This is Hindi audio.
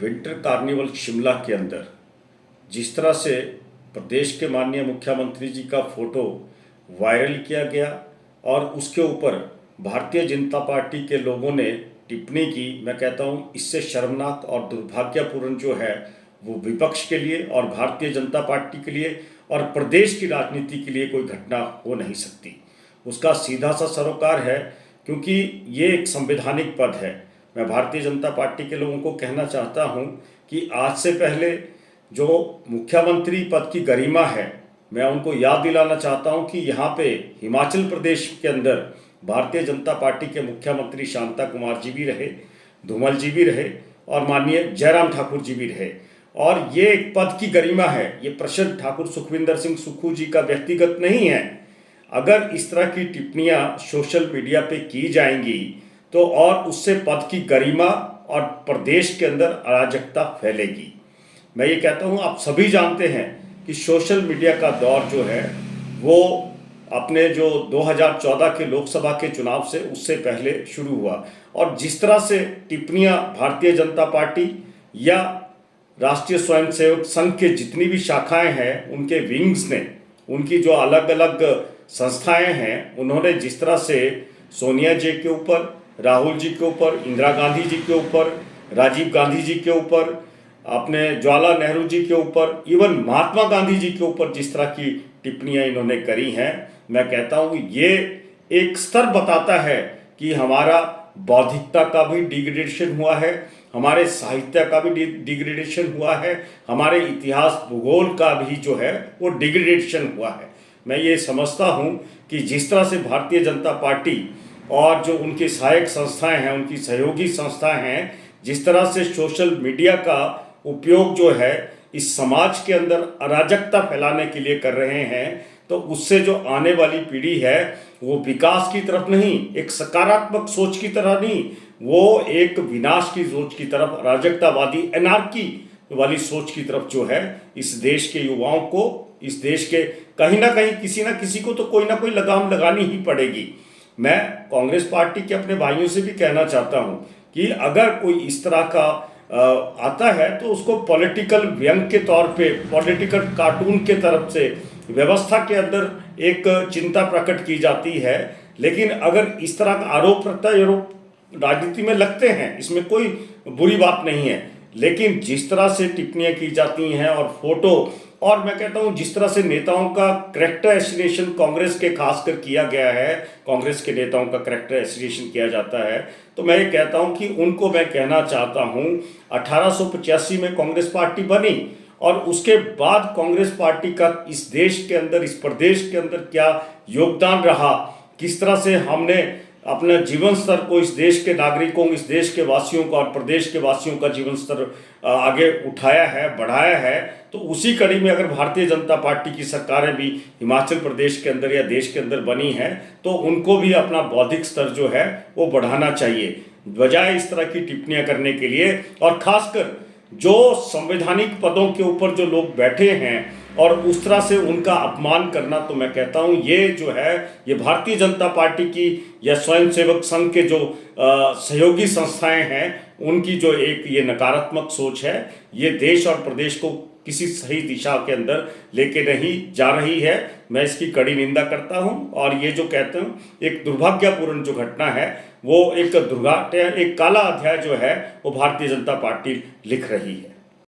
विंटर कार्निवल शिमला के अंदर जिस तरह से प्रदेश के माननीय मुख्यमंत्री जी का फोटो वायरल किया गया और उसके ऊपर भारतीय जनता पार्टी के लोगों ने टिप्पणी की, मैं कहता हूँ इससे शर्मनाक और दुर्भाग्यपूर्ण जो है वो विपक्ष के लिए और भारतीय जनता पार्टी के लिए और प्रदेश की राजनीति के लिए कोई घटना हो नहीं सकती। उसका सीधा सा सरोकार है, क्योंकि ये एक संवैधानिक पद है। मैं भारतीय जनता पार्टी के लोगों को कहना चाहता हूं कि आज से पहले जो मुख्यमंत्री पद की गरिमा है, मैं उनको याद दिलाना चाहता हूं कि यहाँ पे हिमाचल प्रदेश के अंदर भारतीय जनता पार्टी के मुख्यमंत्री शांता कुमार जी भी रहे, धूमल जी भी रहे और माननीय जयराम ठाकुर जी भी रहे। और ये एक पद की गरिमा है, ये प्रशांत ठाकुर सुखविंदर सिंह सुक्खू जी का व्यक्तिगत नहीं है। अगर इस तरह की टिप्पणियां सोशल मीडिया पे की जाएंगी तो और उससे पद की गरिमा और प्रदेश के अंदर अराजकता फैलेगी। मैं ये कहता हूँ, आप सभी जानते हैं कि सोशल मीडिया का दौर जो है वो अपने जो 2014 के लोकसभा के चुनाव से उससे पहले शुरू हुआ, और जिस तरह से टिप्पणियां भारतीय जनता पार्टी या राष्ट्रीय स्वयंसेवक संघ के जितनी भी शाखाएं हैं, उनके विंग्स ने, उनकी जो अलग अलग संस्थाएं हैं, उन्होंने जिस तरह से सोनिया जी के ऊपर, राहुल जी के ऊपर, इंदिरा गांधी जी के ऊपर, राजीव गांधी जी के ऊपर, अपने जवाहरलाल नेहरू जी के ऊपर, इवन महात्मा गांधी जी के ऊपर जिस तरह की टिप्पणियां इन्होंने करी हैं, मैं कहता हूं ये एक स्तर बताता है कि हमारा बौद्धिकता का भी डिग्रेडेशन हुआ है, हमारे साहित्य का भी डिग्रेडेशन हुआ है, हमारे इतिहास भूगोल का भी जो है वो डिग्रेडेशन हुआ है। मैं ये समझता हूँ कि जिस तरह से भारतीय जनता पार्टी और जो उनकी सहायक संस्थाएं हैं, उनकी सहयोगी संस्थाएं हैं, जिस तरह से सोशल मीडिया का उपयोग जो है इस समाज के अंदर अराजकता फैलाने के लिए कर रहे हैं, तो उससे जो आने वाली पीढ़ी है वो विकास की तरफ नहीं, एक सकारात्मक सोच की तरह नहीं, वो एक विनाश की सोच की तरफ, अराजकतावादी एनार्की वाली सोच की तरफ जो है इस देश के युवाओं को, इस देश के कहीं ना किसी को तो कोई ना कोई लगाम लगानी ही पड़ेगी। मैं कांग्रेस पार्टी के अपने भाइयों से भी कहना चाहता हूं कि अगर कोई इस तरह का आता है तो उसको पॉलिटिकल व्यंग के तौर पे, पॉलिटिकल कार्टून के तरफ से व्यवस्था के अंदर एक चिंता प्रकट की जाती है। लेकिन अगर इस तरह का आरोप प्रत्यारोप राजनीति में लगते हैं, इसमें कोई बुरी बात नहीं है, लेकिन जिस तरह से टिप्पणियां की जाती हैं और फोटो, और मैं कहता हूं जिस तरह से नेताओं का कैरेक्टर एसिनेशन कांग्रेस के खासकर किया गया है, कांग्रेस के नेताओं का कैरेक्टर एसिनेशन किया जाता है, तो मैं ये कहता हूं कि उनको मैं कहना चाहता हूं 1885 में कांग्रेस पार्टी बनी और उसके बाद कांग्रेस पार्टी का इस देश के अंदर, इस प्रदेश के अंदर क्या योगदान रहा, किस तरह से हमने अपने जीवन स्तर को, इस देश के नागरिकों, इस देश के वासियों का और प्रदेश के वासियों का जीवन स्तर आगे उठाया है, बढ़ाया है। तो उसी कड़ी में अगर भारतीय जनता पार्टी की सरकारें भी हिमाचल प्रदेश के अंदर या देश के अंदर बनी हैं, तो उनको भी अपना बौद्धिक स्तर जो है वो बढ़ाना चाहिए, बजाय इस तरह की टिप्पणियां करने के लिए। और खासकर जो संवैधानिक पदों के ऊपर जो लोग बैठे हैं और उस तरह से उनका अपमान करना, तो मैं कहता हूं ये जो है ये भारतीय जनता पार्टी की या स्वयंसेवक संघ के जो सहयोगी संस्थाएं हैं, उनकी जो एक ये नकारात्मक सोच है, ये देश और प्रदेश को किसी सही दिशा के अंदर लेके नहीं जा रही है। मैं इसकी कड़ी निंदा करता हूं और ये जो कहते हैं एक दुर्भाग्यपूर्ण जो घटना है, वो एक काला अध्याय जो है वो भारतीय जनता पार्टी लिख रही है।